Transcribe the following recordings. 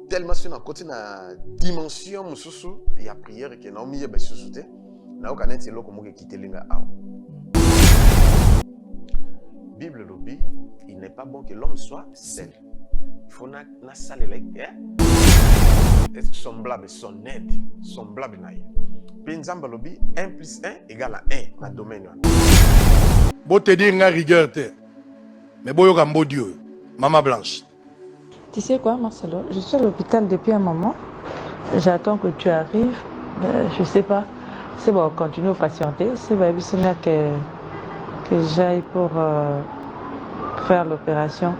tellement sur notre côté na dimension mususu ya prière que na omiye ba susu te na okaneti eloko moko kitelinga awa. Bible lobi, il n'est pas bon que l'homme soit seul. Il faut na salela être semblable, son aide, semblable na ye. Puis nzamba lobi 1 + 1 égale à 1 na domaine wana. Bo te dire nga rigueur te. Mais boyo kambo Dieu. Maman Blanche. Tu sais quoi, Marcelo? Je suis à l'hôpital depuis un moment. J'attends que tu arrives. Je sais pas. C'est bon, continue à patienter. C'est bon, que j'aille pour faire l'opération.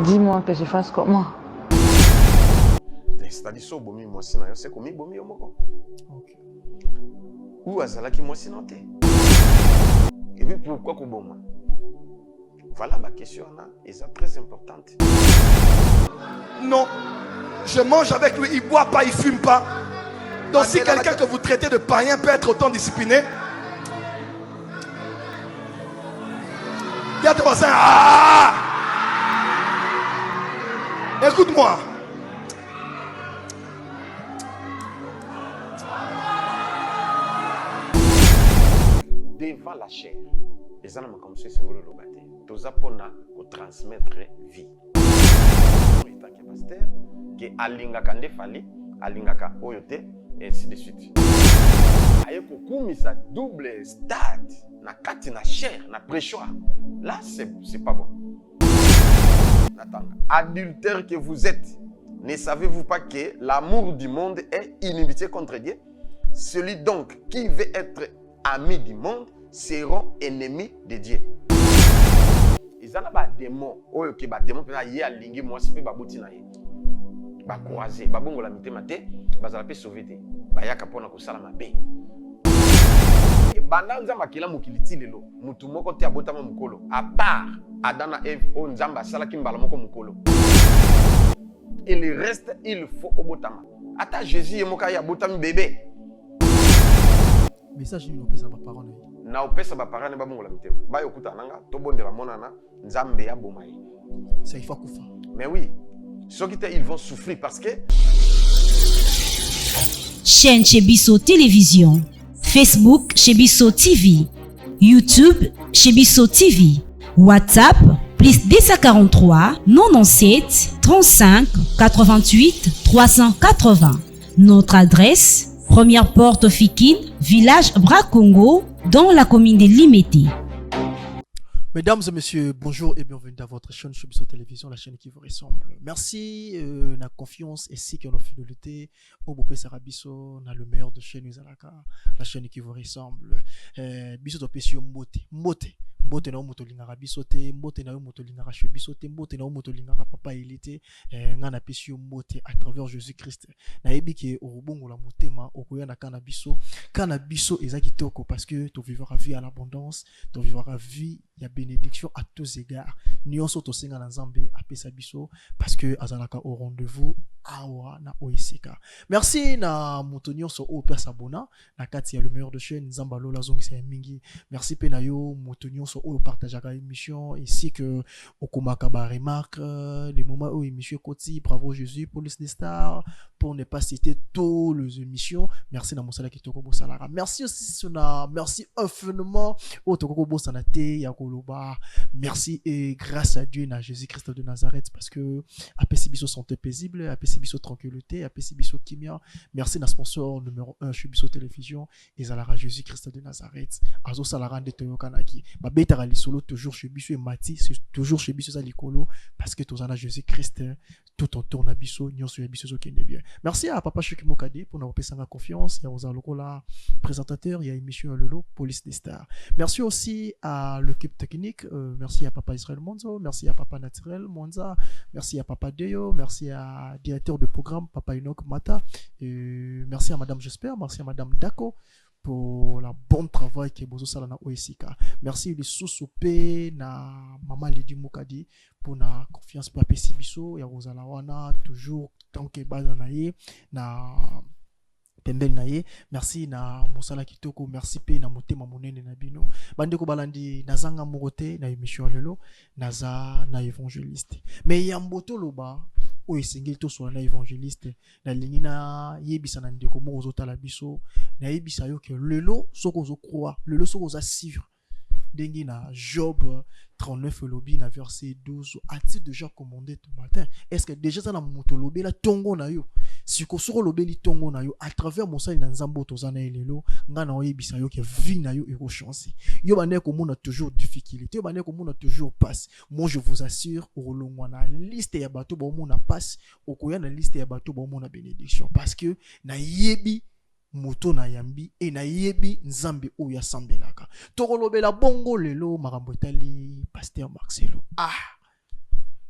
Dis-moi que je fasse comment? C'est-à-dire so bomi mosi na yo, c'est comme bomi yo moko. OK. Ou azalaki mosi note. Et puis pourquoi ko boma? Voilà ma question là, et c'est très importante. Non, je mange avec lui, il boit pas, il fume pas. Donc si quelqu'un que vous traitez de païen peut être autant discipliné, il y a ton voisin. Ah! Écoute-moi. Devant la chair, les gens comme ça, c'est le lobate. Tous apona pour transmettre vie. En tant que pasteur, que alingaka ndefali, alingaka oyote, et ainsi de suite. Aye kokumisa double stade na kati na chair, na pression. Là, c'est pas bon. Natanga, adultère que vous êtes, ne savez-vous pas que l'amour du monde est inimitié contre Dieu? Celui donc qui veut être ami du monde seront ennemis de Dieu. Ils ont des démons. Oyo ke ba démon pe na ye alingi mwasi pe babuti na ye. Ba croiser, ba bongo la mitema te, ba zala pe sauver te. Ba yaka pona ko sala mabe. Banda nzamba kila mukiliti lelo, mutu moko te abotama mukolo. À part Adam et Ève, o nzamba sala kimbala moko mukolo. Et le reste, il faut obotama. Ata Jésus yemoka ya botami bébé. Message ni opesa ba parole. Na opesa ba parole ba bongo la mitema. Ba yokuta nanga to bondela monana nzambe ya bomaye. Ça il faut kufa. Mais oui, ceux qui ils vont souffrir parce que chaîne Chebiso Télévision, Facebook Chebiso TV, YouTube Chebiso TV, WhatsApp +243 97 35 88 380. Notre adresse Première porte Fikine, village Bracongo, dans la commune de Limete. Mesdames et messieurs, bonjour et bienvenue dans votre chaîne Chebiso Télévision, la chaîne qui vous ressemble. Merci la confiance ainsi que notre fidélité au Bopé Sarabiso, dans le meilleur de chaîne Uzalaka, la chaîne qui vous ressemble. Biso to pesio mbote na moto lingara biso te, mbote na moto lingara biso te, mbote na moto lingara papa elite, ngana pesio mbote à travers Jésus-Christ. Na yebi ke orubongo la motema okoya na kana biso ezaki toko parce que tu vivras vie à l'abondance, tu vivras vie ya bénédiction à tous égards. Nyonso to senga na Nzambe apesa biso parce que azalaka au rendez-vous awa na oisika. Merci na moto nyonso o pesa bona na kati ya le meilleur de chaîne Nzamba lola zongisa ya mingi. Merci pe na yo moto nyonso o partageaka émission ici que okomaka ba remarque les moments où émission Koti bravo Jésus police des stars pour ne pas citer tous les émissions. Merci na mosala kitoko bosalara. Merci aussi sona merci infiniment au tokoko bosana te ya koloba. Merci et grâce à Dieu na Jésus-Christ de Nazareth parce que apesi biso santé paisible, apesi biso tranquillité, apesi biso kimia. Merci na sponsor numéro 1 Chebiso Télévision et Zalara Jésus-Christ de Nazareth. Azo salara de toyokanaki. Ba betara lisolo toujours chez biso et Mati, c'est toujours chez biso za likolo parce que tozana Jésus-Christ tout autour na biso nyonso ya biso zo kende bien. Merci à Papa Chukimo Kade pour nous passer la confiance. Il y a Oza Lokola, présentateur, il y a émission Lolo, Police des Stars. Merci aussi à l'équipe technique. Merci à Papa Israël Monzo. Merci à Papa Naturel Monza. Merci à Papa Deyo. Merci à directeur de programme, Papa Enoch Mata. Merci à Madame J'espère. Merci à Madame Dako pour la bon travail que bozo sala na OSK. Merci les sous-soupé na Maman Lady Mukadi pour la confiance pour apesi biso ya Rosala wana toujours tant que bana na ye na pembel na ye. Merci na mosala kitoko, merci pe na motema monene na bino bandeko balandi nazanga morote na émission lelo naza na évangéliste mais ya mboto loba oyo esengeli tosola na évangéliste nalingi nayebisa na ndeko moko ozotala biso nayebisa yo ke lelo soki ozocroire lelo soki oza sivre ndenge na Job 39 elobi na verset 12 as-tu déjà commandé ton matin? Est-ce que déjà ça na moto lobela tongo na yo siko soko lobeli tongo na yo à travers mosali na nzambo toza na elelo nga na oyebisa yo ke vie na yo eko changer yo bande ko mona toujours difficulté yo bande ko mona toujours passe moi je vous assure olongwa na liste ya bato ba mona passe okoya na liste ya bato ba mona bénédiction parce que na yebi moto na yambi e na yebi nzambe oyo asambelaka tokolobela bongo lelo makambo etali pasteur Marcelo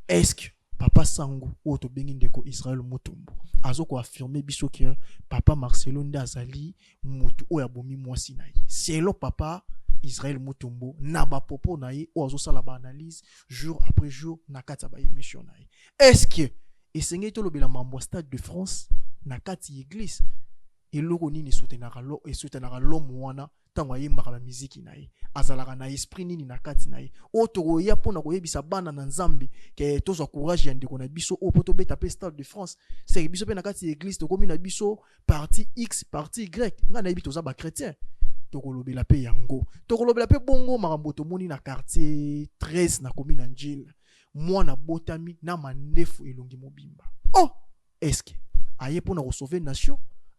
est-ce que papa Sango oyo tobengi ndeko Israël Mutombo azoko affirmer biso ke papa Marcelo nde azali moto oyo abomi mwasi na ye selon papa Israël Mutombo na bapopo na ye oyo azosala ba analyse jour après jour na kati ya ba émission na ye est-ce que esengeli tolobela mambo Stade de France na kati église eloko nini esutenaka l'homme wana ntango ayembaka bamiziki na ye azalaka na esprit nini na kati na ye oyo tokoya mpona koyebisa bana na nzambe ke tozwa courage ya ndeko na biso oyo mpo tobeta mpe Stade de France seke biso mpe na kati ya église tokomi na biso parti X parti Y ngai nayebi toza bachrétien tokolobela mpe yango tokolobela mpe bongo makambo tomoni na quartier 13 na komi na njila mwana botami na mandefu elongi mobimba est-ce que aye mpona kosauve nation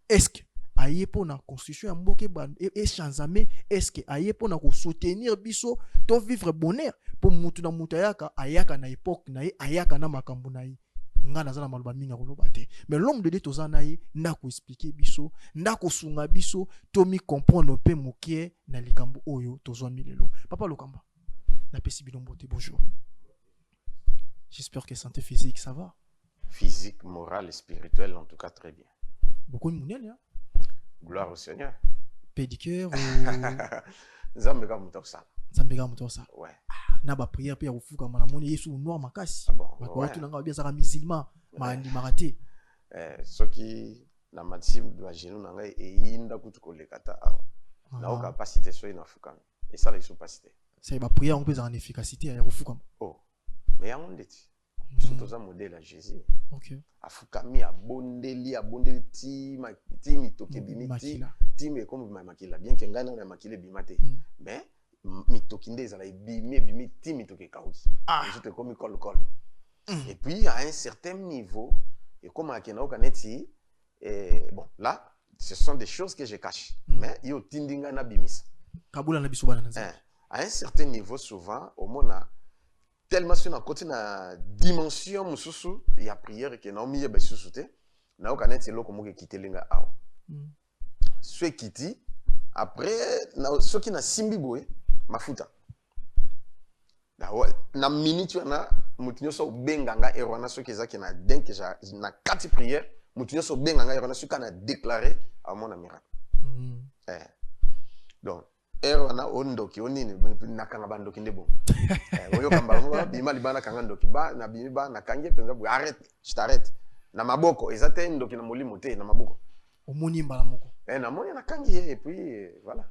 est-ce que aye pona constitution ya mboke et chanzame est-ce que aye pona ko soutenir biso to vivre bonheur pour mutu na mutu ayaka na époque na ye ayaka na makambo na ye nga nazala maloba minga koloba te mais l'homme de Dieu toza na ye ndako expliquer biso ndako sunga biso to mi comprendre pe mokie na likambo oyo tozwa milelo papa Lokamba na pesi bilombo te bonjour j'espère que santé physique ça va Physique, morale et spirituelle, en tout cas très bien. Beaucoup de monde, hein? Gloire au Seigneur. Pédicure ou Zambega Mutosa. Zambega Mutosa. Ouais. Na ba prière pe ya ufuka mala moni Yesu noir makasi. Ah bon. Ba tu nanga bien ça musulman, ma ndi maraté. Soki na matsim do agenu nanga e yinda kutu kolekata. Na o capacité so ina fuka. Et ça la capacité. C'est ba prière on peut en efficacité ya ufuka. Oh. Mais ya ondeti. Surtout un modèle à Jésus. Ok. Afukami abondeli ti mitoke bimiti ti me comme makila bien que ngana na makile bimate mais mitoki ndeza la bimiti mitoke kauki juste comme col et puis à un certain niveau et comme akena okaneti bon là ce sont des choses que je cache mais yo tindinga na bimis kabula na biso bana na à un certain niveau souvent au mona tellement sur côté na dimension mususu ya prière que na miye ba susu te na okaneti eloko moke kitelinga awa ce kiti après na soki na simbi boye mafuta na minute na mutinyo so benganga erwana soki ezaki na denk na kati prière mutinyo so benganga erwana soki na déclarer à mon miracle donc erwana ondoki onini nakanga bandoki ndebo oyo kamba bima libana kanga ndoki ba na bima na kange penza bu arrête je t'arrête na maboko ezate ndoki na molimo te na maboko omoni mbala moko na moni na kangi et puis voilà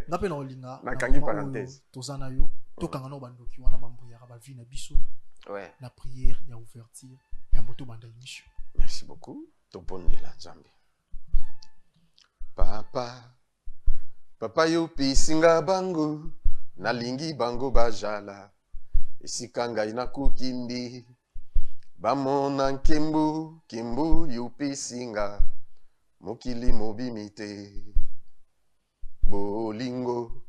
ngape na olinga na kangi parenthèse tozana yo tokanga no bandoki wana bambuyaka ba vie na biso ouais la prière ya ouverture ya moto banda émission merci beaucoup topondela Nzambe Papa yo pisinga bango nalingi bango bajala esika ngai nakukindi bamona nkembo yo pisinga mokili mobimite bolingo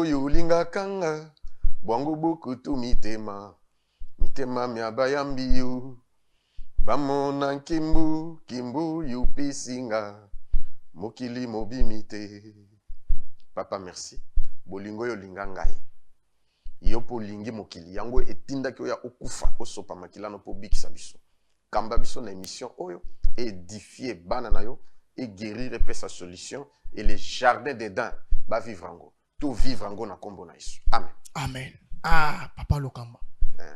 yo linga kanga bwangu bukutu mitema miabayambi yo bamona nkembo yo pisinga mokili mobimite. Papa merci. Bolingo yo linga ngai. Yo po lingi mokili. Yango etinda ki oya okufa osopa makila no po bikisa biso. Kamba biso na émission oyo édifier bana na yo et guérir et sa solution et les jardins d'Éden ba vivre ango. Tout vivre ango na kombo na Yesu. Amen. Amen. Ah, Papa Lokamba.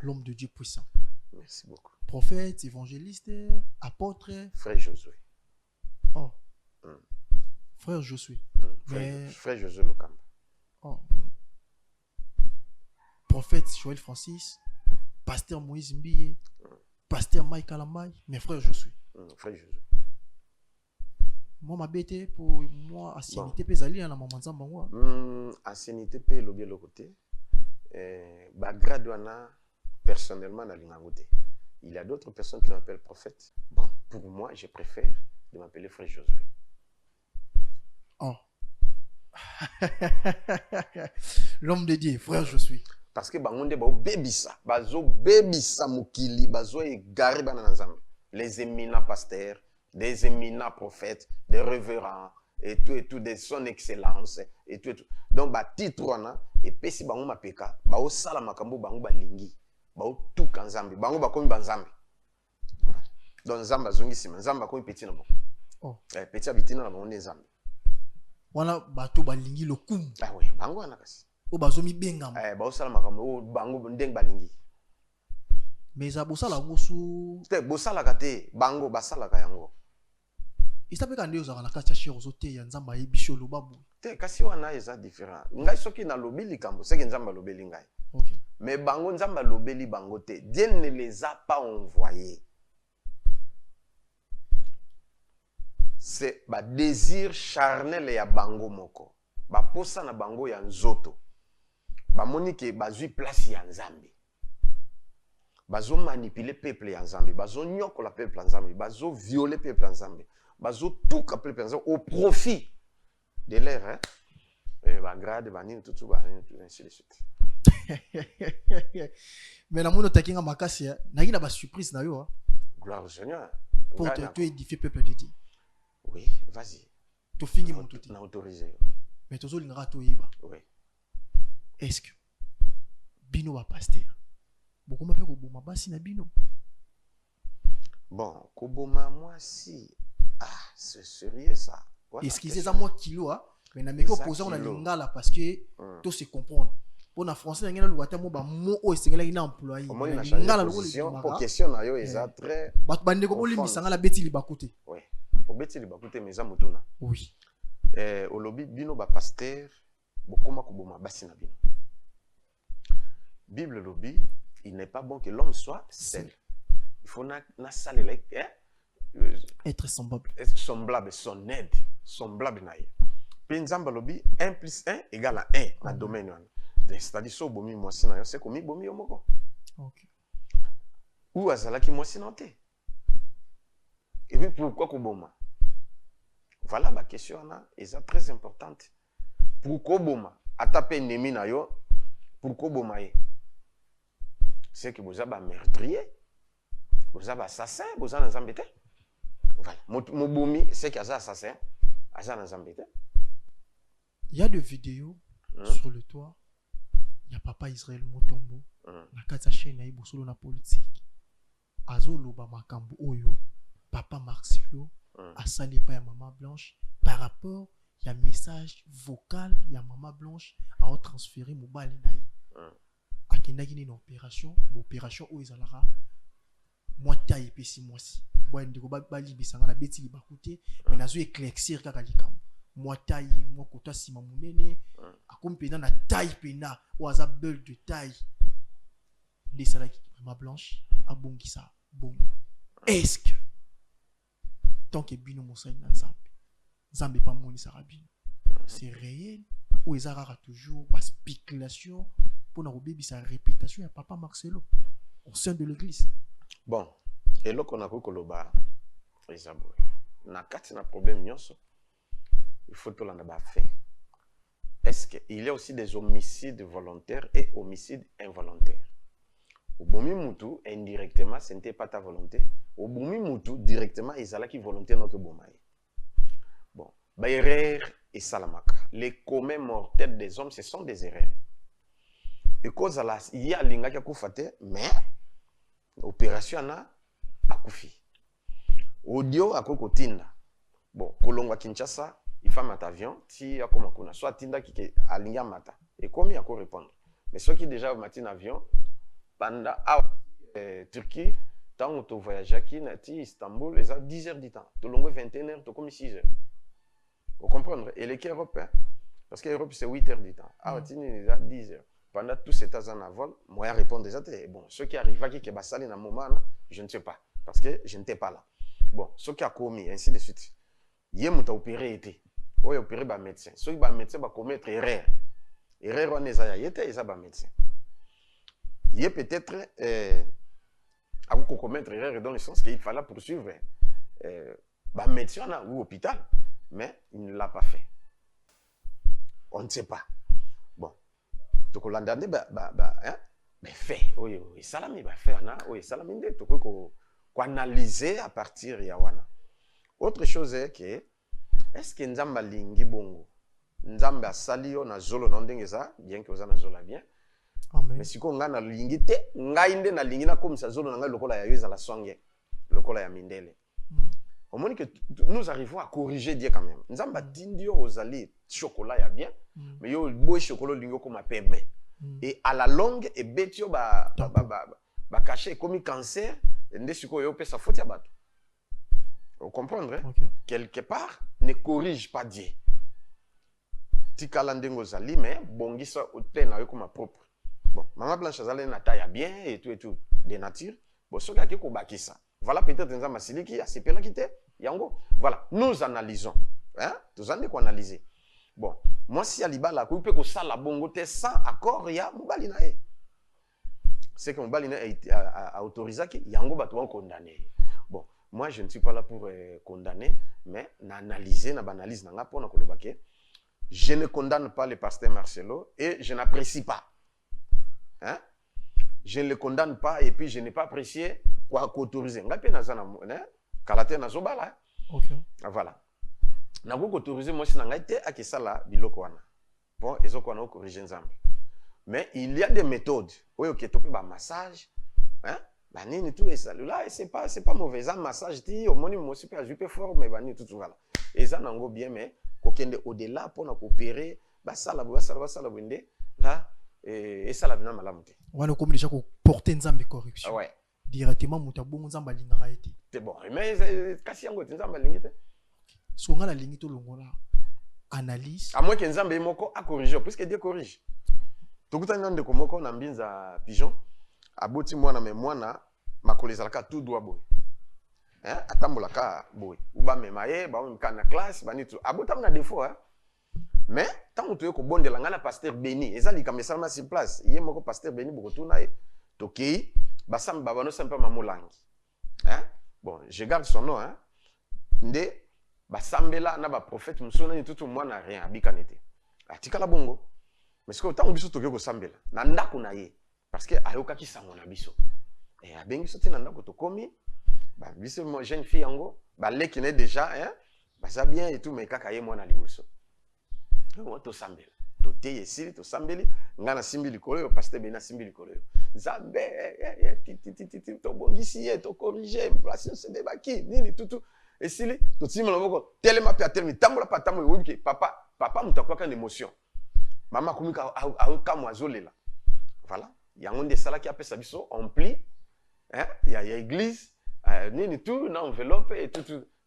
L'homme de Dieu puissant. Merci beaucoup. Prophète, évangéliste, apôtre. Frère Josué. Oh. Frère Josué. Frère Josué Lokamba. Oh. Prophète Joël Francis. Pasteur Moïse Mbiye. pasteur Mike Alamay, mes frères, je suis. Frère Jésus. Moi, ma bête, pour moi, ancienneté, pesali, na maman zamba, moi. Ancienneté, pe, lobby, le côté. Graduana, personnellement, na lingagote. Il y a d'autres personnes qui m'appellent prophète. Bon, pour moi, je préfère de m'appeler frère Josué. Oh. L'homme de Dieu, frère, je suis. Parce que bangonde ba bebisa, bazo bebisa mukili, bazo égaré bana nzambe. Les éminents pasteurs, des éminents prophètes, des révérends et tout de son excellence et tout. Donc ba titre wana et pesi bango mapeka, ba o sala makambo bango ba lingi, ba o tout kanzambe, bango ba komi banzambe. Donc nzamba zongi sima, nzamba komi petit na bango. Oh. Petit abitina na bango nzambe. Wana bato balingi lokumu. Ah oui, bango wana kasi. O bazomi benga. Ba o sala makambo o bango ndeng balingi. Mais ça bosala ngosu. Te bosala kate bango basala ka yango. Isape ka ndeyo za na kati ya shiro zote ya nzamba yebisho lobabu. Te kasi wana eza différent. Ngai soki na lobeli kambo, c'est que nzamba lobeli ngai. OK. Mais bango nzamba lobeli bango te. Dieu ne les a pas envoyés. C'est ba désir charnel ya bango moko. Ba posa na bango ya nzoto. Ba moni ke bazui place ya nzambe. Bazo manipuler peuple ya nzambe, bazo nyokola peuple ya nzambe, bazo violer peuple ya nzambe, bazo tuka peuple ya nzambe au profit de l'air, hein? Et ba grade banini tout ainsi de suite. Mais la mono takinga makasi ya, na gina ba surprise na yo. Gloire au Seigneur. Pour te édifier peuple de Dieu. Oui, vas-y. Tu finis mon tout. Na autorisé. Mais tozo linga to yiba. Oui. Est-ce que bino ba pasteur beaucoup m'appelle Koboma basi na bino. Bon, Koboma moi si. Ah, c'est sérieux ça. Voilà, excusez ça moi kilo hein. Mais na meko poser on a lingala parce que tout se comprendre. Pour na français ngena luata mo ba mo o esengela ina employé. Lingala lo pour question na yo eza très. Ba bande ko boli misanga la beti li bakote. Oui. Au beti li bakote mais za mutuna. Oui. Au lobby bino ba pasteur bokoma Koboma basi na bino. Bible lobby. Il n'est pas bon que l'homme soit seul. Il faut être semblable. Semblable, son aide. Semblable. Pinzamba lobby, 1 plus 1 égale à 1 dans le domaine. C'est-à-dire, si bomi moi c'est comme bomi yomoko. Ok. Ou azala ki moi sinante. Et puis pourquoi Koboma? Voilà ma question là, et c'est très importante. Pourquoi Koboma? Atape nemi na yo, pourquoi Koboma? C'est que vous avez meurtrier, vous avez assassin, vous avez un embêté. Voilà. Moboumi, c'est qu'il y a un assassin, un embêté. Il y a des vidéos sur le toit. Il y a papa Israël Motombo. Na kata chaîne na ibo solo na politique. Azolo ba makambo oyo. Papa Marcelo a salé pa ya maman Blanche par rapport il y a message vocal il y a maman Blanche a transféré mobile naï. Akendaki ni opération où ils allaient moi taille pesi moi si bon ndeko ba libisanga na beti li bakote mais nazo éclaircir kaka likam moi taille moi kota sima munene akompena na taille pena ou aza belle de taille des salaki ma blanche abongisa bon est-ce que tant que bino mosai na nzambe pas moni sarabino c'est réel ou ils arara toujours ba spéculation pour na robibi sa réputation ya papa Marcelo au sein de l'église. Bon, et là qu'on a koloba Isabou. Na kati na problème nyonso. Il faut tout l'en avoir fait. Est-ce qu'il y a aussi des homicides volontaires et homicides involontaires? Au bomi mutu indirectement ce n'était pas ta volonté. Au bomi mutu directement ils allaient qui volonté notre bomaï. Bon, ba erreur et salamaka. Les communs mortels des hommes ce sont des erreurs. Et cause la il y a linga qui kufate mais opération na akufi. Audio akoko tinda. Bon, kolongwa Kinshasa, il fait mat avion, ti akoma kuna soit tinda qui alinga mata. Et comme il a répondre. Mais ceux qui déjà matin avion pendant Turquie, tant que tu voyages qui nati Istanbul, les a 10 heures du temps. Tu longue 21 heures, tu comme 6 heures. Vous comprenez? Et l'équipe européenne parce que l'Europe c'est 8 heures du temps. Ah, tu les a 10 heures. Pendant tout cet temps en vol, moi je réponds déjà bon, ceux qui arrivent qui basali na moment je ne sais pas. Parce que je n'étais pas là. Bon, ce qui a commis, ainsi de suite. Hier, je opéré été. Oui, opéré par médecin. Ceux qui sont médecin vont commettre erreur. Erreur, on est à yété, ils sont médecin. Hier, peut-être, à vous commettre erreur dans le sens qu'il fallait poursuivre médecin ou hôpital. Mais il ne l'a pas fait. On ne sait pas. Bon. Donc, on l'a dit, fait. Oui, salami, faire, oui, salami, tu peux analyser à partir de Yawana. Autre chose est que, est-ce que Nzamba lingi bongo? Nzamba salio na zolo nondengeza, bien que vous en zola bien. Amen. Mais si on a na lingi te, ngainde na lingi na comme ça zolo na lokola ya yuza la songe, lokola ya mindele. Au moins que nous arrivons à corriger Dieu quand même. Nzamba tindio ozali chocolat ya bien, mais yo boy chocolat lingo comme pembe. Et à la longue et betio ba caché comme cancer, ndé siko yo pe sa faute ya bato. Vous comprenez? Okay. Quelque part, ne corrige pas Dieu. Tikala ndengo zali, mais bongisa ote na yo comme propre. Bon, maman Blanche azali na taille bien et tout, de nature. Bon, ce qui ko bakisa. Voilà peut-être un masili qui a ces pela qui était yango. Voilà, nous analysons. Hein? Tous en quoi analyser. Bon, moi si aliba la coupe ko sala bongo te sans accord ya mobali na e. C'est que mobali na a autorisé que yango bato va condamner. Bon, moi je ne suis pas là pour condamner, mais n'analyser, n'analyse na pour na kolobake. Je ne condamne pas le pasteur Marcelo et je n'apprécie pas. Hein? Je ne le condamne pas et puis je n'ai pas apprécié quoi qu'autoriser. Ngape na zana hein? Kalate na zobala. OK. Voilà. Na ko autoriser moi si na ngaite akisala biloko wana. Bon, ezoko wana corriger nzambe. Mais il y a des méthodes. Oui, OK, tu peux ba massage, hein? Ba nini tout et ça. Là, c'est pas mauvais un massage ti au moni mo super jupe fort mais ba ni tout voilà. Et ça nango bien mais kokende au-delà pour na coopérer, ba sala bende là et ça la bina malamu te. Wana comme déjà ko porter nzambe correction. Ouais. Directement mutabongo nzamba lingaka été. C'est bon. Mais kasi yango nzamba lingite. So nga la lingito longola analyse. À moins que nzambe moko a corriger puisque Dieu corrige. Tokuta ngande ko moko na mbinza pigeon. Aboti mwana me mwana makolezalaka tout doit boy. Hein? Atambolaka boy. Uba memaye ba mkana classe ba nitu. Abotam na défaut hein. Mais tant que tu es ko bondela ngana pasteur Béni, ezali ka mesama sur place. Yé moko pasteur Béni bokotuna e tokei basam babano sempa mamolangi. Hein? Bon, je garde son nom hein. Nde basambela na ba prophète musona ni tutu mwana rien abikanete. Atikala bongo. Mais ce que tant biso toke ko sambela na ndako na ye parce que ayoka ki sango na biso. Et abengi soti na ndako to komi ba biso mo jeune fille yango ba leki ne déjà hein ba ça bien et tout mais kaka ye mwana liboso. On to sambela. To teye sili to sambeli ngana simbi likolo yo pasteur Bena simbi likolo yo. Nzambe to bongisi ye to corriger place se debaki nini tutu et sili to timo loboko telema pe atelemi tambola pa tambo yobi papa mutakuwa kan émotion. Maman kumika a moazolela. Voilà, yango nde sala ki apesa biso on plie hein, il y a église nini tout na enveloppe et tout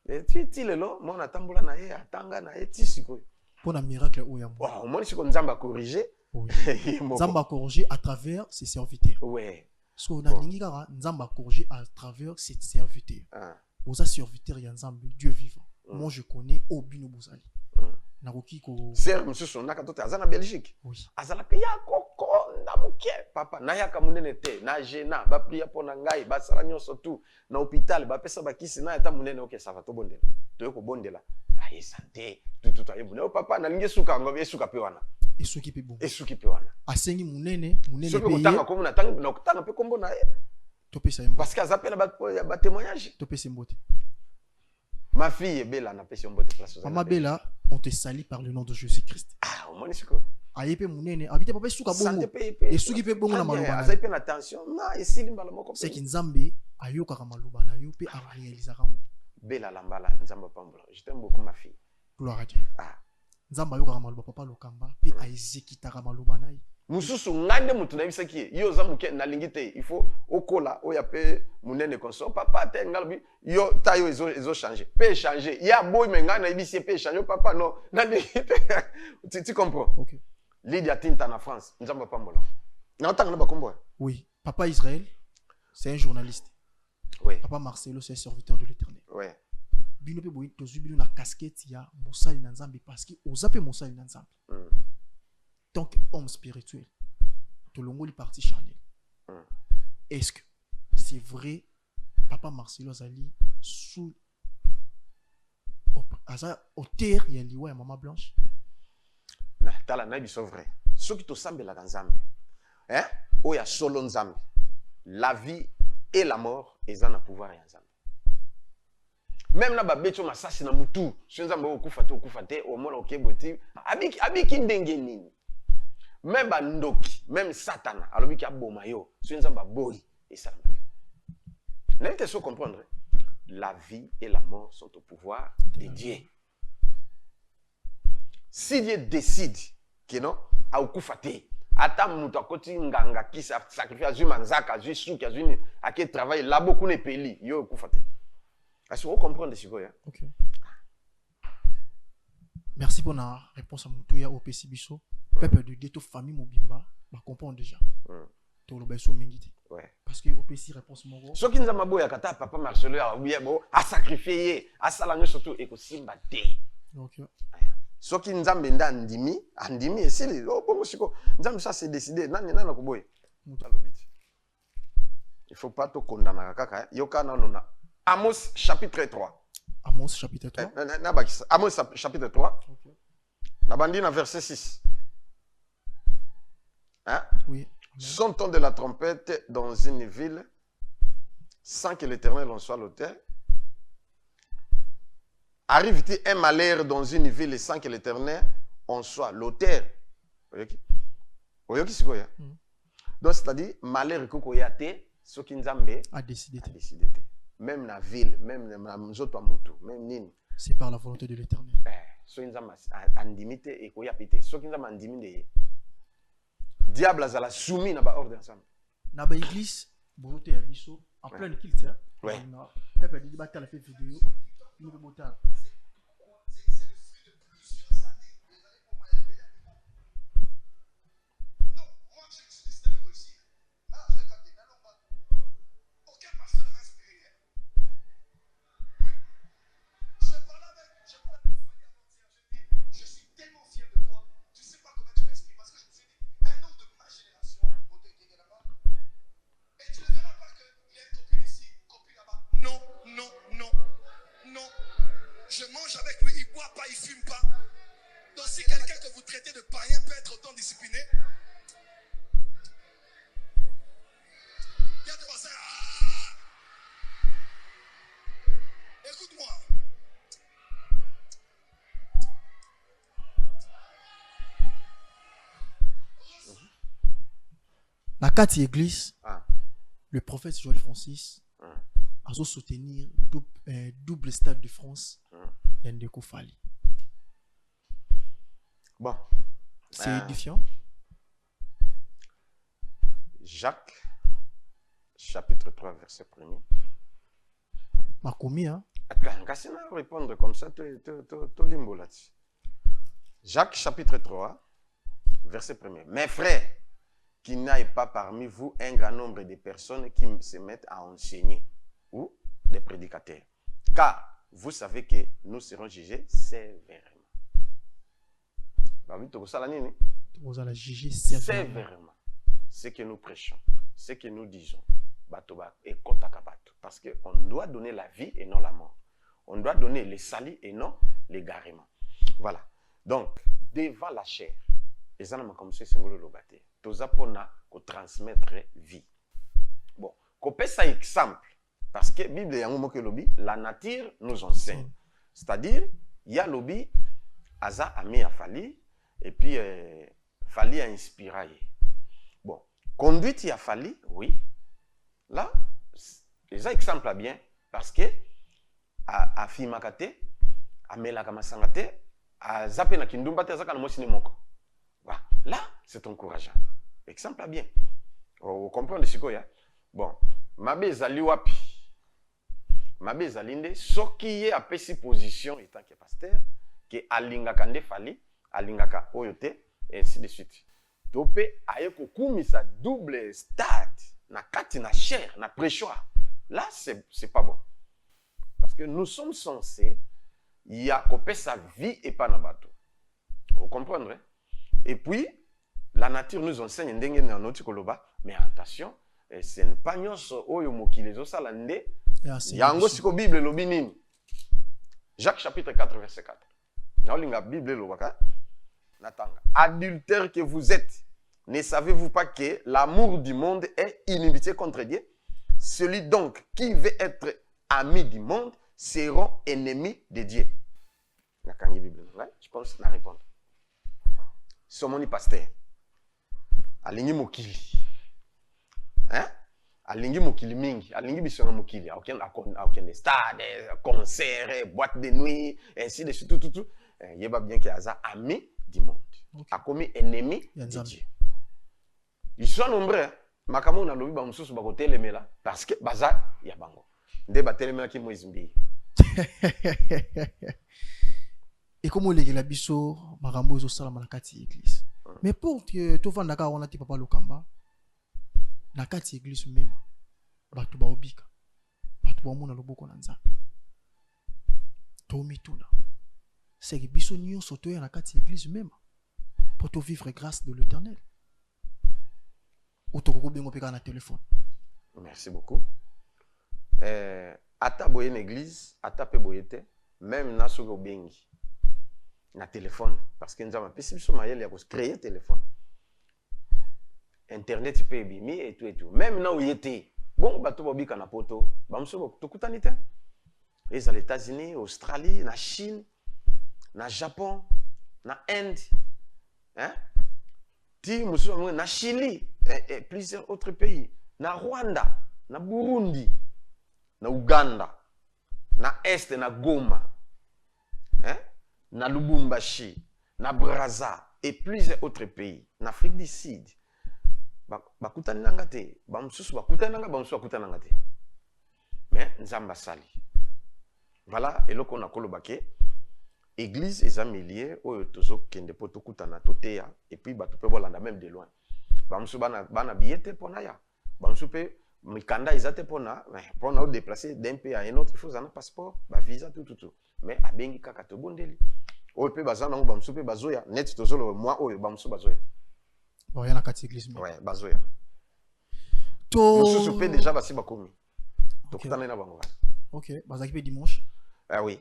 et ti lelo mona tambola na ye atanga na ye ti siko. Pour un miracle ou yambo. Wow, moi si ko nzamba corriger. Oui. Nzamba corriger à travers ses serviteurs. Ouais. Parce qu'on a lingi kara nzamba corriger à travers ses serviteurs. Boza serviteur ya nzambe Dieu vivant. Moi je connais Obino Bozali. Nakoki ko ser monsieur sonaka tota azana Belgique. Oui. Azala pe ya koko ndamuke papa na ya kamunene te na jena ba prier pour na ngai ba sala nyonso tout na hôpital ba pesa ba kisi na eta munene OK ça va to bondela. To ko bondela. Aye santé tout aye munene papa na lingi suka ngobe suka pe wana. Esuki pe bon. Esuki pe wana. Asengi munene pe. Soki kotanga ko na tanga na kotanga pe kombo na ye. To pesa mbote. Parce que azapela ba témoignage. To pesa mbote. Ma fille est belle, n'a pas si on peut te placer. Maman Bella, on te salue par le nom de Jésus-Christ. Ah, au moins c'est quoi? Ayepe munene, habite papa suka bongo. Et suki pe bongo na maluba. Azape na attention, na esili mbala moko. C'est qu'Nzambe ayoka ka maluba na yo pe a réaliser ka. Bella lambala, Nzamba pambola. Je t'aime beaucoup ma fille. Gloire à Dieu. Ah. Nzamba ayoka ka maluba papa lokamba pe a exécuter ka maluba na ye. Mususu ngande mutu na bisaki yo zamuke na lingite il faut okola oya pe munene konso papa te ngalbi yo tayo ezo changer pe changer ya boy menga na ibisi pe changer papa non na lingite tu comprends. OK. Lydia Tinta na France Nzamba pambola na otanga na bakombo. Oui, papa Israël c'est un journaliste. Oui. Papa Marcelo, c'est un serviteur de l'Éternel. Oui. Bino pe boyi tozu bino na casquette ya mosali na nzambe parce que ozape mosali na nzambe. Tant qu'homme spirituel, tolongoli partie charnelle. Est-ce que c'est vrai Papa Marcelo Zali sous au terre il y a liwa et maman blanche? Na tala na biso vrai. Soki to sambela ka nzambe. Hein? Oya solo nzambe. La vie et la mort eza na pouvoir ya nzambe. Même na babecho masasi na mutu, so nzambe okufa te o mona okeboti, abiki ndenge nini. Même bandoki, même Satan, alobi ki aboma yo, so nzambe aboyi et ça. N'importe so comprendre. La vie et la mort sont au pouvoir de Dieu. Si Dieu décide que non, a okufa te, ata mutu akoti nganga ki sacrifice azui manzaka, azui suki, azui ake travail labo kuna peli, yo okufa te. Est-ce que vous comprenez ce que c'est? Ok. Merci pour la réponse à mon tour au PC Bisso. Peuple de ghetto famille Mobimba, bah comprendre déjà. Tout le beso mengite. Ouais. Parce que au PC réponse mon. Ce qui nous a maboya kata papa Marcelo a oublié bon a sacrifié, a salanyo surtout et ko simba te. Ok. Ce qui nous a menda andimi et si les oh bon siko, nous ça c'est décidé nani nana ko boy. Il faut pas te condamner kaka yoka na nona. Amos chapitre 3. Amos chapitre 3. Amos chapitre 3. Ok. Nabandina verset 6. Hein? Oui. Son-on de la trompette dans une ville sans que l'Éternel en soit l'auteur? Arrive-t-il un malheur dans une ville sans que l'Éternel en soit l'auteur? Donc c'est-à-dire malheur kukoyate ce qui nzambe a décidé. Même la ville, même la mzoto amutu, même nini. C'est par la volonté de l'Éternel. Ce qui nzambe andimite et koyapite, ce qui nzambe andimite. Diable a la soumis na ba ordre ensemble. Na ba église, bote ya biso en plein culte. Ouais. Peuple dit ba la fait vidéo, nous be bota. Je mange avec lui, il ne boit pas, il ne fume pas. Donc si quelqu'un que vous traitez de païen peut être autant discipliné, il y a des personnes. Écoute-moi. La carte église, le prophète Joël Francis a soutenir double stade de France. Il y a un déco Fali. Bon. C'est édifiant. Jacques, chapitre 3, verset 1er. Makomi, hein? Quand on répondre comme ça, tu limbo là-dessus. Jacques, chapitre 3, verset 1er. Mes frères, qu'il n'y ait pas parmi vous un grand nombre de personnes qui se mettent à enseigner ou des prédicateurs. Car vous savez que nous serons jugés sévèrement. Sévèrement. Ce que nous prêchons, ce que nous disons, parce qu'on doit donner la vie et non la mort. On doit donner les salis et non l'égarement. Voilà. Donc, devant la chair, les animaux comme ça, c'est le bâté. Tout ça pour transmettre vie. Bon, qu'on peut ça exemple. Parce que la Bible est un mot que la nature nous enseigne. C'est-à-dire, il y a lobby, Aza a mis à Fali, et puis Fali a inspiré. Bon, conduite il a Fali, oui. Là, les exemples à bien, parce que à Fimakate, à Melakamasangate, à Zapena Kindumbate, à Zakana Mosinemoko. Là, c'est encourageant. Exemple à bien. Vous comprenez ce qu'il y a? Bon, Mabe Zali Wapi. Mabe Zalinde, ce qui est à petite position étant que pasteur, que Alinga Kande Fali, Alinga Oyote, et ainsi de suite. Topé, Ayeko Kumisa double stade, na kati na chair, na pression. Là, c'est pas bon. Parce que nous sommes censés, il y a coupé sa vie et pas nabato. Vous comprenez? Et puis, la nature nous enseigne ndenge na notre koloba, mais attention, c'est une pagnos oyo mokili zo sala nde. Yango siko Bible lobi nini? Jacques chapitre 4 verset 4. Na linga Bible lobaka. Natanga. Adultère que vous êtes, ne savez-vous pas que l'amour du monde est inimitié contre Dieu? Celui donc qui veut être ami du monde seront ennemis de Dieu. Nakangi Bible. Je pense na répondre. Somoni pasteur. Alingi mokili. Hein? Alingi mokili mingi. Alingi bisonga mokili. Aucun stade, concert, boîte de nuit, ainsi de suite, tout. Il va bien qu'il y ait ami du monde. A commis ennemi de Dieu. Ils sont nombreux. Makamo na lobi ba mususu ba kotelemela parce que baza ya bango. Nde ba telemela ki Moïse mbi. Et comment les la biso makambo zo sala na kati église. Mais pour que to vanda ka on a ti papa lokamba na kati église même batu ba obika. Batu ba mona loboko na nzambe. To mituna. C'est que biso nyonso to ya na kati église même pour te vivre grâce de l'Éternel. Ou to ko bengo peka na téléphone. Merci beaucoup. Ata boye une église, ata pe boyete, même na soko bengi na téléphone parce que nous avons possible sur mayel ya ko créer téléphone. Internet peut bimi et tout. Même na oyete. Bon bato bobika na poto, ba mso to kutanite. Les États-Unis, Australie, na Chine, na Japon, na Inde. Hein? Ti musu na Chili et plusieurs autres pays, na Rwanda, na Burundi, na Uganda, na Est, na Goma, hein? Na Lubumbashi, na Brazza et plusieurs autres pays, na Afrique du Sud. Bakutani nanga te, bamsusu bakutani nanga, bamsusu bakutani nanga te. Mais nzamba sali. Voilà, et là qu'on a kolobake. Église est ameliée au tozo kende poto kutana toteya et puis batu pe bolanda même de loin. Bamsu bana billet pona ya. Bamsu pe mikanda izate pona au déplacer d'un pays à un autre, il faut un passeport, ba visa tout. Mais abengi kaka to bondeli. O pe bazana ngo bamsu pe bazoya net tozolo moi o bamsu bazoya. Bon ya na kati église. Ouais, bazoya. To mususu pe déjà basi bakomi. To kutana na bango. OK, bazaki pe dimanche. Ah oui.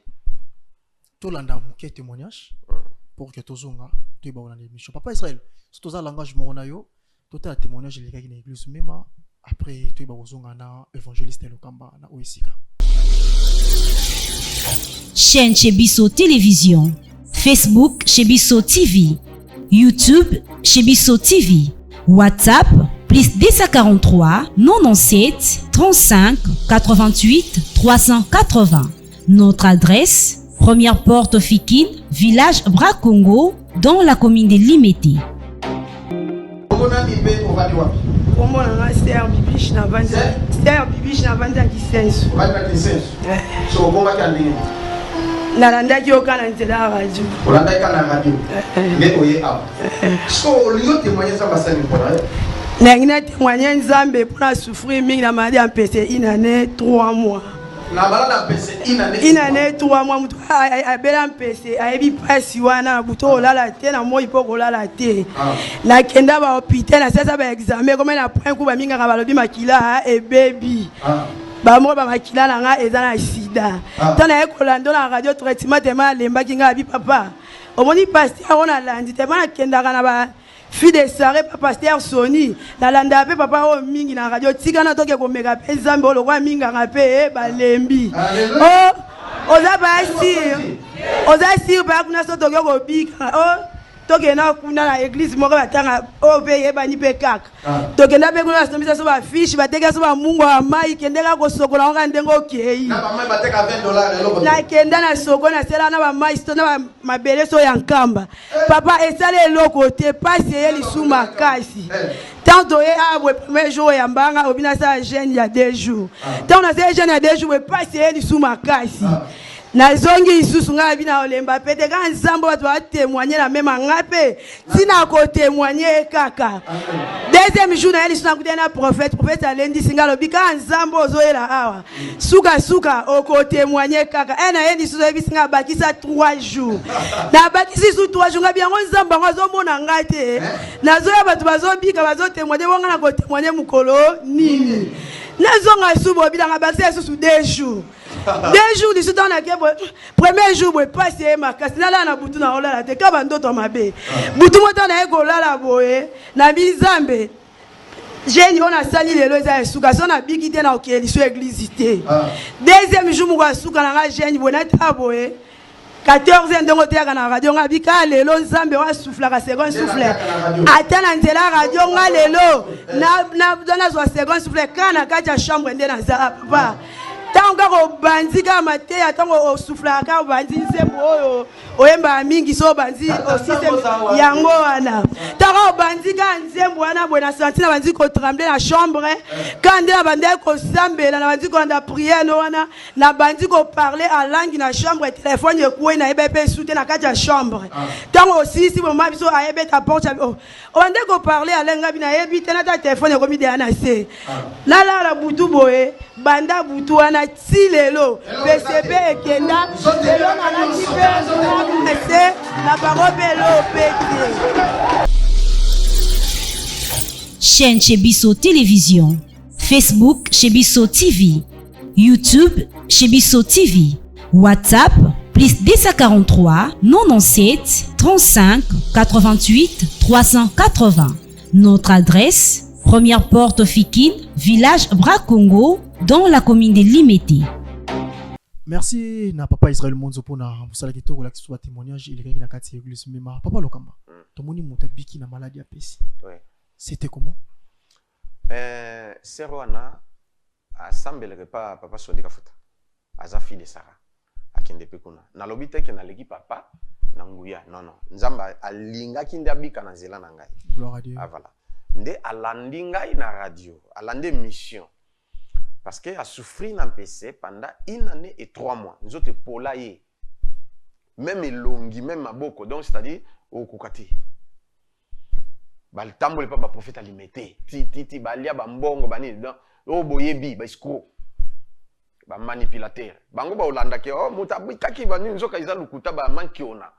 Tolanda muke témoignage pour que tozonga to ba na émission papa Israël si toza langage mona yo tota témoignage les gars qui na église même après to ba ozonga na évangéliste lokamba na oisika chaîne chez Bisso Télévision, Facebook chez Bisso TV, YouTube chez Bisso TV, WhatsApp plus 243 97 35 88 380. Notre adresse Première porte Fikine, village Bracongo, dans la commune de Limete. nalandaki okana nzela ya radio olandaki na radio nde oye awa so olio témoigner ça basani mpona nangi na témoigner nzambe mpona souffrir mingi na maladi ya mpese une année 3 mois na balada mpese une année 3 mois mutu abela mpese ayebi pasi wana buto olala te na moi mpo kolala te nakenda ba hôpital na sasa ba examen comme na point ku ba minga ka balobi makila ebebi bamo ba makila na nga eza na sida tana ekolando na radio traitement tema lembaki nga bi papa omoni pasteur on a landi te bana kenda kana ba fille de soirée papa pasteur Sony na landa pe papa o mingi na radio tika na toke ko mega pe nzambe o lokwa minga nga pe balembi oza sir ba kuna so toke ko bika toke na kuna na église moko batanga o pe yebani pe kaka toke na pe kuna somisa so ba fiche bateka so ba mungu wa mai kendeka ko sokola nga ndengo kei na ba mai bateka $20 na kenda na soko na sela na ba mai sto na ba mabele so ya nkamba papa esale eloko te pasi yeli suma kasi tanto ye abwe premier jour ya mbanga obina sa jeune ya 2 jours tant na sa jeune ya 2 jours pasi yeli suma kasi nazongi isusu nga bina olemba pete ka nzambo bato ba témoigner la même ngape tina ko témoigner kaka deuxième jour na lisusu na kutia na prophète alendi singa lobi ka nzambo ozoyela awa suka oko témoigner kaka na yendi susu ebi singa bakisa 3 jours na bakisi su 3 jours nga biango nzambo ngo azomona ngate nazoya bato bazobika bazo témoigner wanga na ko témoigner mukolo nini nazonga subo bilanga bakisa susu 2 jours 2 jours du temps na kebo premier jour boy passer makasi na la na butu na olala te ka bandoto mabe butu mota na ego lala boye na bizambe jeune on a sali lelo eza esuka so na bikite na okeli so église te deuxième jour mo suka na jeune bona ta boye 14 ndongo te kana radio nga bika lelo nzambe wa souffle ka second souffle atana nzela radio nga lelo na dona zo second souffle kana kaja chambre ndena za papa tango ko banzi ka mate tango osufla ka banzi nsembo oyo oyemba mingi so banzi o system yango wana tango banzi ka nsembo wana bona sentina banzi ko trembler na chambre quand na bande ko sambela na banzi ko anda prière no wana na banzi ko parler en langue na chambre téléphone ekuwe na ebebe soute na kati ya chambre tango aussi si bon mabiso a ebeta porte o bande ko parler en langue bina ebite na ta téléphone ko mi de ana se la butu boye banda butu wana ti lelo PCB ekenda lelo na lati pe na parole pete. Chaîne chez Bisso Télévision, Facebook chez Bisso TV, YouTube chez Bisso TV, WhatsApp plus 243 97 35 88 380. Notre adresse, première porte Fikine, village Bracongo, dans la commune de Limete. Merci na papa Israël Monzo pour na musala kitoko la kiswa témoignage il est na kati église mema papa lokamba tomoni mutabiki na maladie à pesi. Oui. C'était comment? Serwana assemble pas papa Sondika Futa. Aza fille de Sarah. Akende pekuna. Na lobite ke na leki papa na nguya. Non. Nzamba alinga kinde abika na zela na ngai. Gloire à Dieu. Ah voilà. Nde alandi ngai na radio, alande mission. Parce que a souffert dans PC pendant 1 année et 3 mois. Nous autres polaye. Même elongi, même maboko. Donc c'est-à-dire au kukati. Bal tambole pas ba prophète alimete. Ti balia ba mbongo bani donc o boyebi ba escroc. Ba manipulateur. Bango ba olanda ke oh mutabika ki bani nzoka iza lukuta ba mankiona.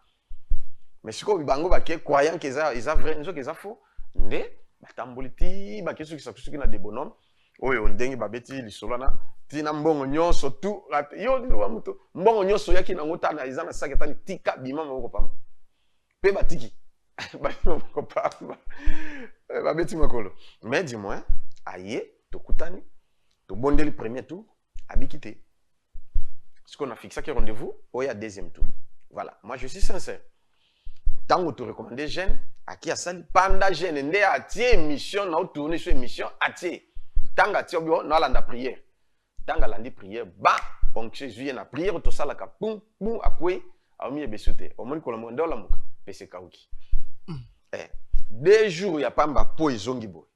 Mais siko bango ba ke croyant que ça vrai nzoka iza faux. Nde ba tamboliti ba kesu ki sakusuki na de bonhomme. Oyo ndenge babeti lisolana tina mbongo nyonso tu yo ndwa muto mbongo nyonso yaki na ngota na izana saketani tika bima moko pamba pe batiki ba moko pamba babeti makolo mais dis-moi aye to kutani to bondeli premier tour abikité ce qu'on a fixé que rendez-vous au ya deuxième tour voilà moi je suis sincère tango to recommander jeune à qui a sali panda jeune ndé a tie émission na tourner sur émission a tie tanga tiobio na landa prière tanga landi prière ba onction juillet na prière to sala ka pum pum akwe ami ebesute o moni ko la mondo la muka pese kauki 2 jours ya pamba po ezongi bo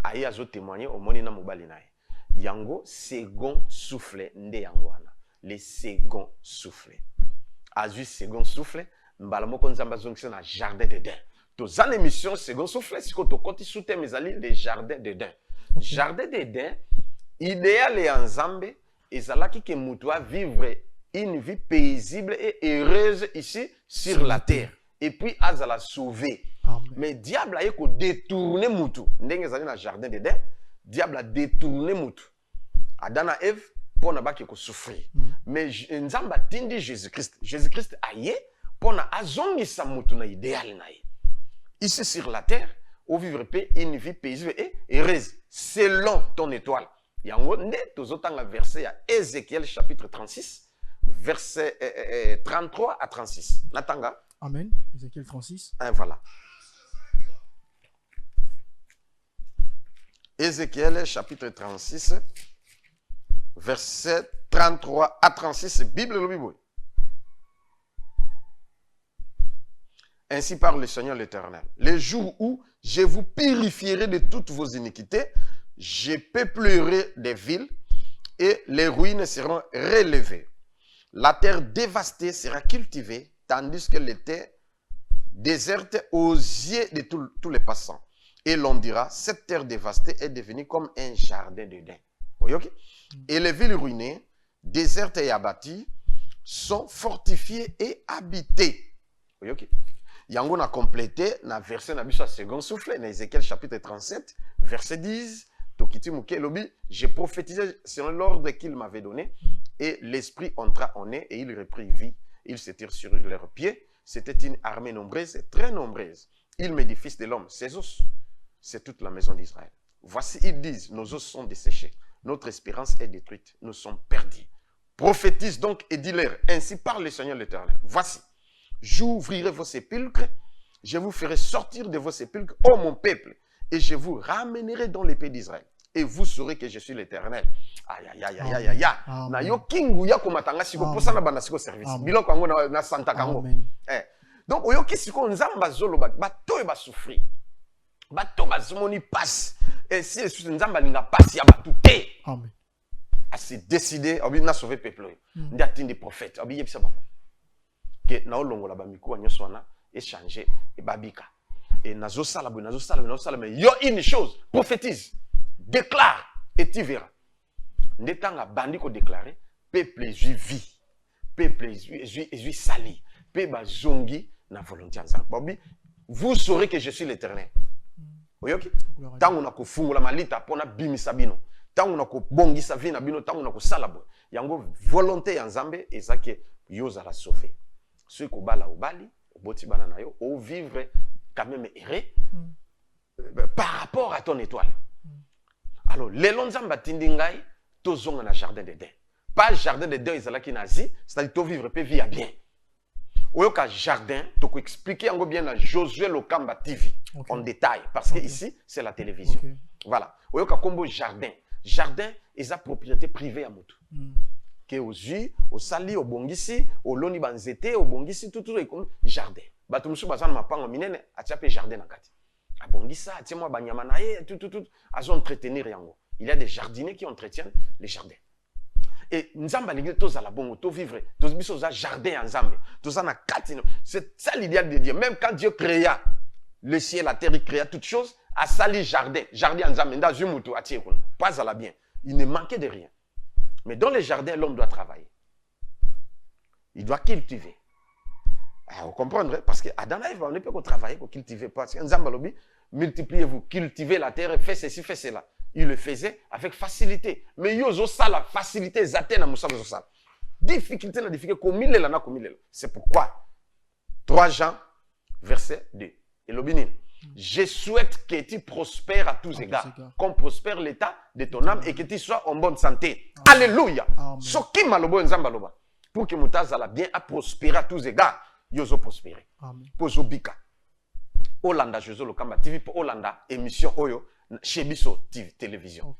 ayi azo témoigner o moni na mobali nae yango second souffle nde yango wana le second souffle azu second souffle mbala moko nzamba zongisa na jardin d'Éden. Dans l'émission second souffle, si tu côté soutien mes alliés, les jardins d'Éden. Jardin d'Éden, idéal et ensemble, et ça là qui doit vivre une vie paisible et heureuse ici sur la terre. Et puis à la sauver. Amen. Mais diable a détourné Moutou. Ndenge zali na jardin d'Éden, diable a détourné Moutou. Adana Eve pour na ba qui souffrir. Mais nzamba tindi Jésus-Christ. Jésus-Christ aye pour na azongi sa Moutou na idéal na ye. Ici sur la terre, où vivre paix, une vie paisible et heureuse, selon ton étoile. Il y a un verset à Ézéchiel chapitre 36, verset 33 à 36. Natanga. Amen. Ézéchiel 36. Voilà. Ézéchiel chapitre 36, verset 33 à 36. Bible le Bible. Ainsi parle le Seigneur l'Éternel. Les jours où je vous purifierai de toutes vos iniquités, je peuplerai des villes et les ruines seront relevées. La terre dévastée sera cultivée, tandis que les terres déserte aux yeux de tous les passants. Et l'on dira, cette terre dévastée est devenue comme un jardin d'Éden. Okay? Et les villes ruinées, désertes et abattues, sont fortifiées et habitées. Okay? Yango a complété dans verset na biso second souffle, dans Ézéchiel chapitre 37, verset 10. Tokiti Mouké Lobi, j'ai prophétisé selon l'ordre qu'il m'avait donné, et l'esprit entra en eux, et il reprit vie. Ils se tirent sur leurs pieds. C'était une armée nombreuse, très nombreuse. Il me dit, fils de l'homme, ces os, c'est toute la maison d'Israël. Voici, ils disent, nos os sont desséchés. Notre espérance est détruite. Nous sommes perdus. Prophétise donc et dis-leur, ainsi parle le Seigneur l'Éternel. Voici, j'ouvrirai vos sépulcres, je vous ferai sortir de vos sépulcres, ô mon peuple, et je vous ramènerai dans les pays d'Israël. Et vous saurez que je suis l'Éternel. Aïe, aïe, aïe, aïe, aïe, aïe. Na yo kingu ya komatanga siko posa na bana siko service. Biloko yango na santa kango. Donc oyo kisiko nzamba zolo ba to ba souffrir. Ba to ba zomoni passe. Et si nzamba linga passe ya ba touté. Amen. A se décider obi na sauver peuple. Ndi atindi prophète. Obi yebisa ba. Que na olongola ba miku nyoso wana échanger et babika. Et nazo sala mais yo une chose, prophétise. Déclare et tu verras. N'étant bandi ko déclarer, peuple juivi, peuple juivi sali, peuple zongi na volonté ensemble. Vous saurez que je suis l'Éternel. Oyoki? Tant on a ko fungula malita pona bimisa bino. Tant on a ko bongisa vina bino, tant on a ko salabo. Yango volonté ensemble et ça que yoza la sauver. Ceux ko bala obali, oboti bana na yo, au vivre quand même erré par rapport à ton étoile. Alors, les lonzamba tindingai, tozonga na jardin d'Éden. Pas jardin d'Éden, ils allaient qui nazi, c'est-à-dire to vivre pe via bien. Oyoka jardin, to ko expliquer encore bien dans Josué Lokamba TV en détail, parce que ici c'est la télévision. Voilà. Oyoka kombo jardin. Jardin est sa propriété privée à mutu. Que aux yeux, au sali, au bongisi, au loni banzete, au bongisi, tout comme jardin. Batumsu bazana mapanga minene, atiape jardin nakati. Abongisa, tiens-moi, banyamanaye, tout, à entretenir yango. Il y a des jardiniers qui entretiennent les jardins. Et nzamba l'igre, tous à la bongo, tous vivre, tous biso za jardin ensemble, tous en a katino. C'est ça l'idéal de Dieu. Même quand Dieu créa le ciel, la terre, il créa toutes choses, à sali jardin, jardin ensemble, dans une moto, à tirer, pas à la bien. Il ne manquait de rien. Mais dans les jardins, l'homme doit travailler. Il doit cultiver. Vous comprenez? Parce que Adam et Ève, on ne peut pas travailler pour cultiver. Parce que Nzambalobi, multipliez-vous, cultivez la terre, faites ceci, faites cela. Il le faisait avec facilité. Mais yozo sala, facilité, zatena moussa sala. Difficulté, la difficulté, c'est pourquoi 3 Jean, verset 2. Et l'obinin. Je souhaite que tu prospères à tous égards, qu'on prospère l'état de ton âme et que tu sois en bonne santé. Alléluia. Soki malobo Nzambaloba. Pour que Moutazala bien à prospérer à tous égards. Yozo prospérer. Pozo bika. Olanda Jozo Lokamba TV pour Olanda émission Oyo chez Bisso TV télévision.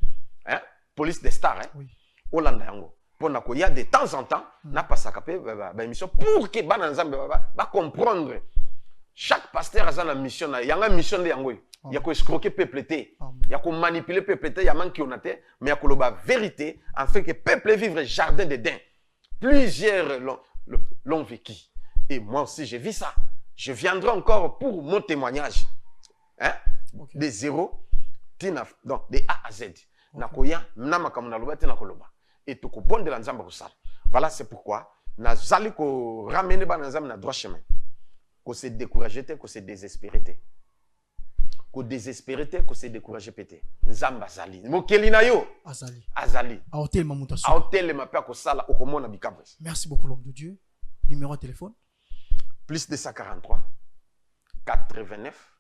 Hein? Police des stars hein. Olanda yango. Pour na ko y a de temps en temps na pas ça capé émission pour que bananzambe va comprendre. Chaque pasteur a sa mission na yanga mission de yango. Il y a ko escroquer peuple té. Il y a ko manipuler peuple té, il y a manki onaté, mais il y a ko loba vérité afin que peuple vivre jardin d'Éden. Plusieurs l'ont vécu. Et moi aussi, j'ai vu ça. Je viendrai encore pour mon témoignage. Hein? De 0, donc de A à Z. Nakoya, namaka munaloba, tenakoloba. Et tout ko bon de l'anzamba kusala. Voilà, c'est pourquoi, na zali ko ramener ba nanzamba na droit chemin. Ko se décourager, ko se désespérer. Ko désespérer, ko se décourager pété. Nzamba zali. Mokeli na yo. Azali. Azali. Aotel mamutasu. Aotel ma père ko sala okomona bikabres. Merci beaucoup l'homme de Dieu. Numéro de téléphone. Plus 243 89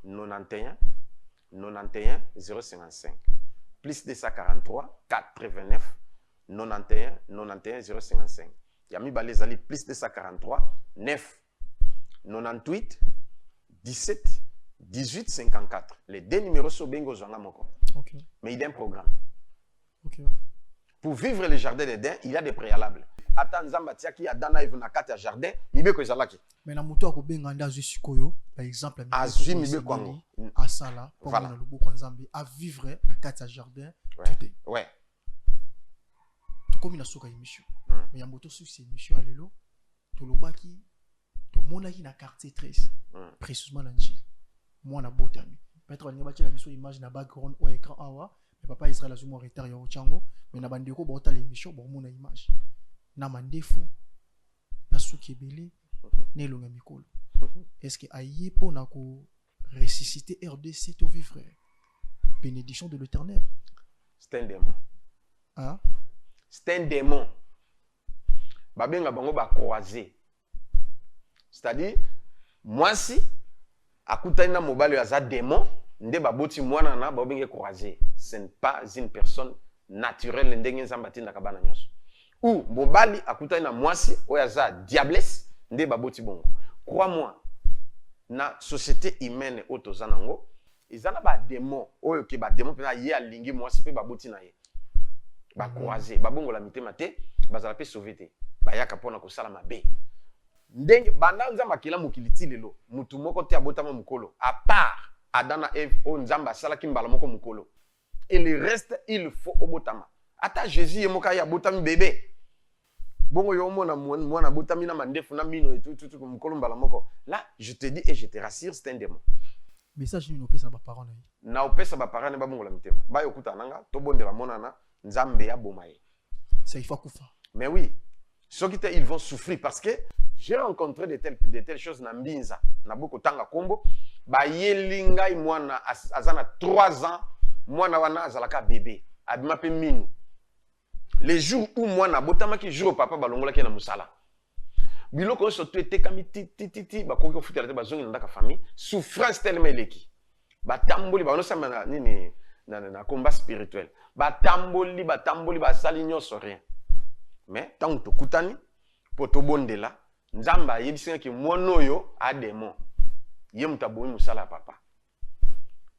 91 91 055. Plus 243 89 91 91 055. Yami Balezali plus 243 9 98 17 18 54. Les deux numéros sont bingo zonga moko. Mais il y a un programme. Pour vivre le jardin d'Éden, il y a des préalables. Attends, Nzamba tiaki adana ivu na kati ya jardin, mibe ko ezalaki. Mais na muto akobenga nda azwi sikoyo, par exemple, azwi mibe kwango. Asala, voilà. Na loboko Nzambe, à vivre na kati ya jardin. Ouais. Tout comme na soka émission. mais ya moto sur ces émissions à lelo to lobaki to monaki na quartier 13 précisément na Njili moi na botami peut-être on va la biso image na background au écran awa mais papa Israël azumo retard ya ochango mais na bandeko ba ota l'émission bon mona image na mandefu na sukebele ne longa mikolo est-ce que aye pour na ko ressusciter RDC to vivre bénédiction de l'Éternel? C'est un démon. Ah, c'est un démon. Babenga bango ba croiser. C'est-à-dire moi si akutani na mobali ya za démon nde baboti mwana na babenge croiser. Ce n'est pas une personne naturelle ndenge nzamba tinda kabana nyonso. Ou mobali akutani na mwasi oya za diablesse nde baboti bongo. Crois-moi, na société humaine otozanango izana ba démon oyo ke ba démon pena ye alingi mwasi pe baboti na ye ba croiser babongo la mitema te bazala pe sauver te bayaka pona ko sala mabe ndenge banda nzamba kila mokiliti lelo mutu moko te abotama mukolo à part Adana Eve o nzamba sala kimbala moko mukolo et le reste il faut obotama ata Jésus ye moka ya botami bébé bongo yo mona mwana botami na mandefu na mino et tout mukolo mbala moko là je te dis et je te rassure c'est un démon. Message ni opesa ba parents na na opesa ba parents ba bongo la mitema ba yokuta nanga to bondela monana nzambe ya bomaye c'est il faut kufa mais oui ceux qui ils vont souffrir parce que j'ai rencontré de telles choses na mbinza na boko tanga kombo ba yelinga mwana azana 3 ans mwana wana azalaka bébé abima pe minu les jours où mwana botama ki jour papa balongola ki na musala biloko so to etekami titi bakoki ofutela te bazongi ndaka famille souffrance tellement eleki batamboli ba onosamba na nini na combat spirituel batamboli basali nyonso rien mais tant to kutani po to bondela nzamba yebisinga ki mwana oyo a démon ye mutaboyi musala papa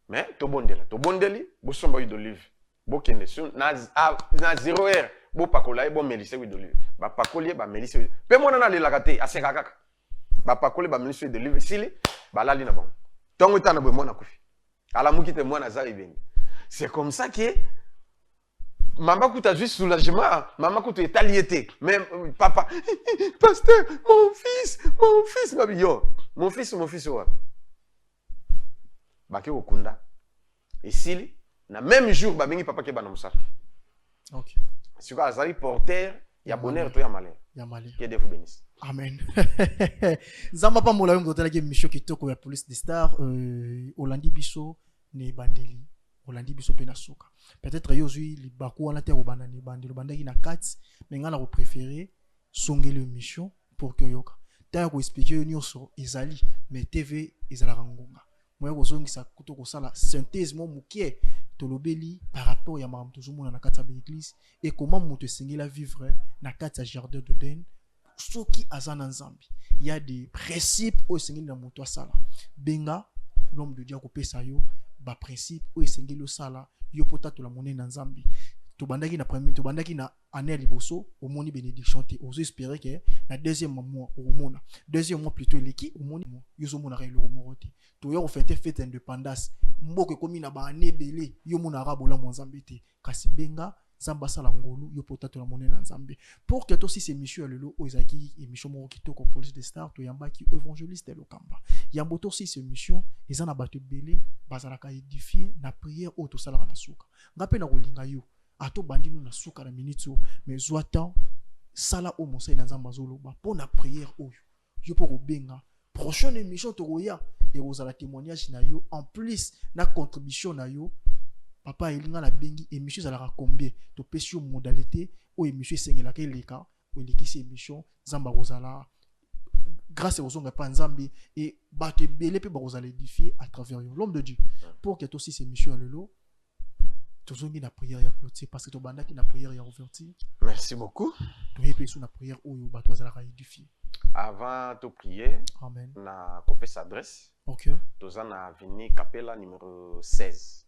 mais to bondeli bosomba huile d'olive bokende sur na 0 heure bo pakola bo melise huile d'olive ba pakolier ba melise pe mona na lelaka te aseka kaka ba pakolier ba melise huile d'olive sili balali na bon tongo tana bo mona kufi ala mukite mwana za ibenge c'est comme ça que maman kuta juste soulagement maman kuta etaliété mais papa pasteur mon fils yo mon fils wa baki okunda esili na même jour babengi papa ke bana musala. OK. Si quoi azali porteur ya bonheur to ya malheur. Ya malheur. Que Dieu vous bénisse. Amen. Zamba pa mola ngo tala ke mission kitoko ya police des stars Olandi biso ne bandeli. Olandi biso pe na soka. Peut-être yo zui li baku wana te o bandani bandeli bandaki na 4 mais ngala ko préférer songele mission pour que yoka. Ta ko expliquer nyonso ezali mais TV ezala rangonga. Moi kozongisa kuto ko sala synthèse mo mukie tolobeli par rapport ya maram tozomona na kati ya l'église et comment moto sengela vivre na kati ya jardin d'Eden soki azana nzambi. Il y a des principes au sengeli na moto asala. Benga l'homme de Dieu ko pesa yo ba principe o sengeli osala yo pota to la monnaie na nzambi. Tobandaki na premier tobandaki na année liboso au moni bénédiction te ozo espérer que na deuxième mois au mona deuxième mois plutôt leki au moni yo zo mona le morote to yo fête indépendance mboke komi na ba année belé yo mona arabola mo nzambe te kasi benga zamba sala ngolu yo pota to la monnaie na nzambe pour que to si c'est monsieur lelo ozaki émission mo kitoko police des stars to yambaki évangéliste le kamba yamboto si c'est mission ezana bato belé bazalaka édifier na prière o to sala na suka ngape na kolinga yo ato bandino na suka na minute mais zoatan sala o monsei na nzamba zoloba pour na prière oyo yo pour benga prochaine émission to roya et ozala témoignage na yo en plus na contribution na yo papa elinga na bengi émission zala combien to pesio modalité o émission sengela keleka o lekisi émission nzamba rozala grâce aux onga pa nzambe et bato belé pe ba rozala édifier à travers yo l'homme de Dieu pour que aussi ces missions lelo tozongi na prière ya clôture parce que to bandaki na prière ya ouverture. Merci beaucoup. To yepe sous na prière oyo bato azala édifier. Avant de prier, amen. Na copie s'adresse. OK. Toza na avenue Capella numéro 16.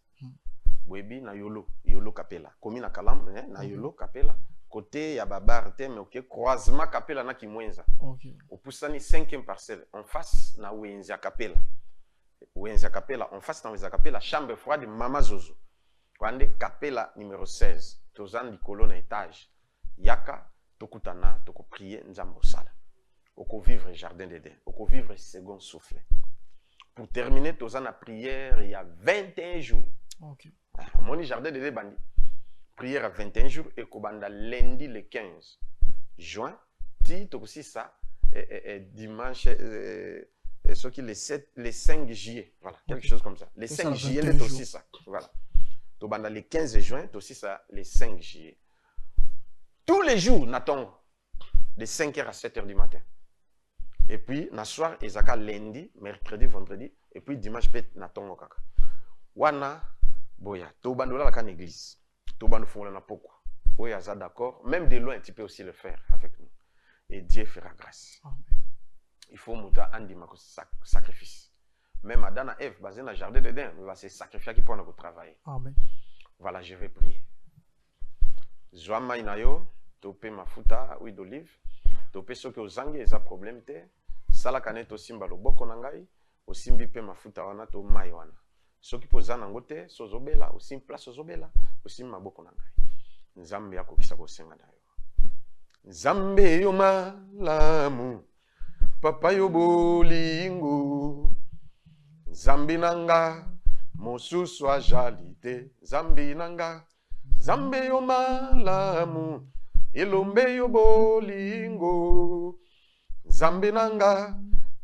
Webi na Yolo Capella. Komi na Kalam na Yolo Capella. Côté ya babar te mais OK croisement Capella na Kimwenza. OK. Au Poussani 5e parcelle en face na Wenza Capella. Wenza Capella en face na Wenza Capella chambre froide Mama Zozo. Kwande Capella numéro 16 tozan likolo na étage yaka tokutana prier Nzambe Osala. Oko vivre jardin d'Éden. Oko vivre second souffle. Pour terminer, tu as la prière il y a 21 jours. Ok. Mon jardin d'Éden bandi. Prière à 21 jours et kobanda lundi le 15 juin. Ti aussi ça dimanche ce qui les 5 juillet. Voilà, quelque chose comme ça. Les 5 juillet c'est aussi ça. Voilà. Tobanda le 15 juin, c'est aussi ça les 5 juillet. Tous les jours n'attend de 5h à 7h du matin. Et puis, na soir, ezaka lundi, mercredi, vendredi, et puis dimanche, peut natongo kaka. Wana, boya, tobando la kan église. Tobando fongla na pourquoi. Oya za d'accord, même de loin, tu peux aussi le faire avec nous. Et Dieu fera grâce. Amen. Il faut muta andi mako sacrifice. Même Adam et Ève, basé dans le jardin d'Éden, il va se sacrifier qui pour nous travailler. Amen. Voilà, je vais prier. Zoama inayo, topé mafuta, huile d'olive. Topé ceux qui ont un problème te. Sala kanet osimba loboko nangai, osimbi pe mafuta wana to mai wana. Ceux qui posent nango te, sozobela, osim place ozobela, osim maboko nangai. Nzambe yako kisako senga nayo. Nzambe yo malamu, papa yo bolingo. Nzambe nanga, mosusu ajalite. Nzambe nanga, Nzambe yo malamu, elombe yo bolingo. Nzambe nanga,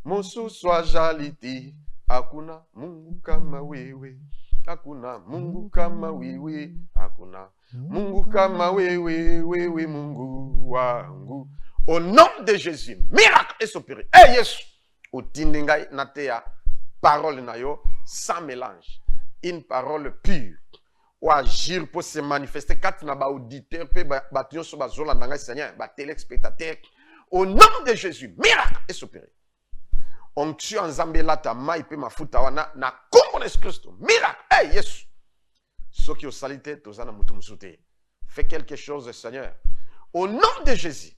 mosusu ajaliti. Hakuna Mungu kama wewe. Hakuna Mungu kama wewe. Hakuna Mungu kama wewe. Wewe Mungu wangu. Au nom de Jésus, miracle est opéré. Eh Yesu, otindingai natea parole na yo sans mélange. Une parole pure. Ou agir pour se manifester quand na ba auditeur pe ba tio so ba zola ndanga Seigneur, ba téléspectateur. Au nom de Jésus, miracle est opéré. Onction Nzambe lata mai pe mafuta wana na kombo na Christ. Miracle. Hey Yesu. Ceux qui ont salité tozana mutu musute. Fais quelque chose Seigneur. Au nom de Jésus,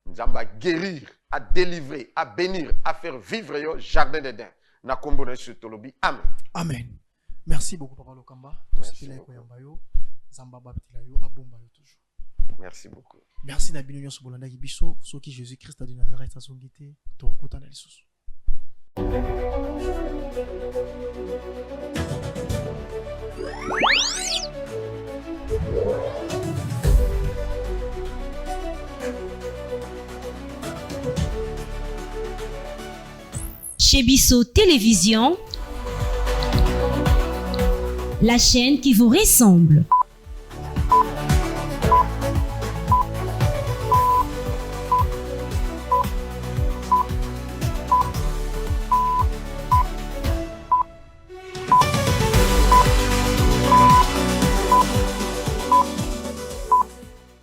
Nzambe a guérir, à délivrer, à bénir, à faire vivre yo jardin d'Éden. Na kombo na Yesu tolobi. Amen. Amen. Merci beaucoup Papa Lokamba. Merci beaucoup. Merci beaucoup. Merci na bino nyonso bolanda biso soki Jésus Christ de Nazareth asongité to kutana lisusu. Chez Bisso Télévision, la chaîne qui vous ressemble.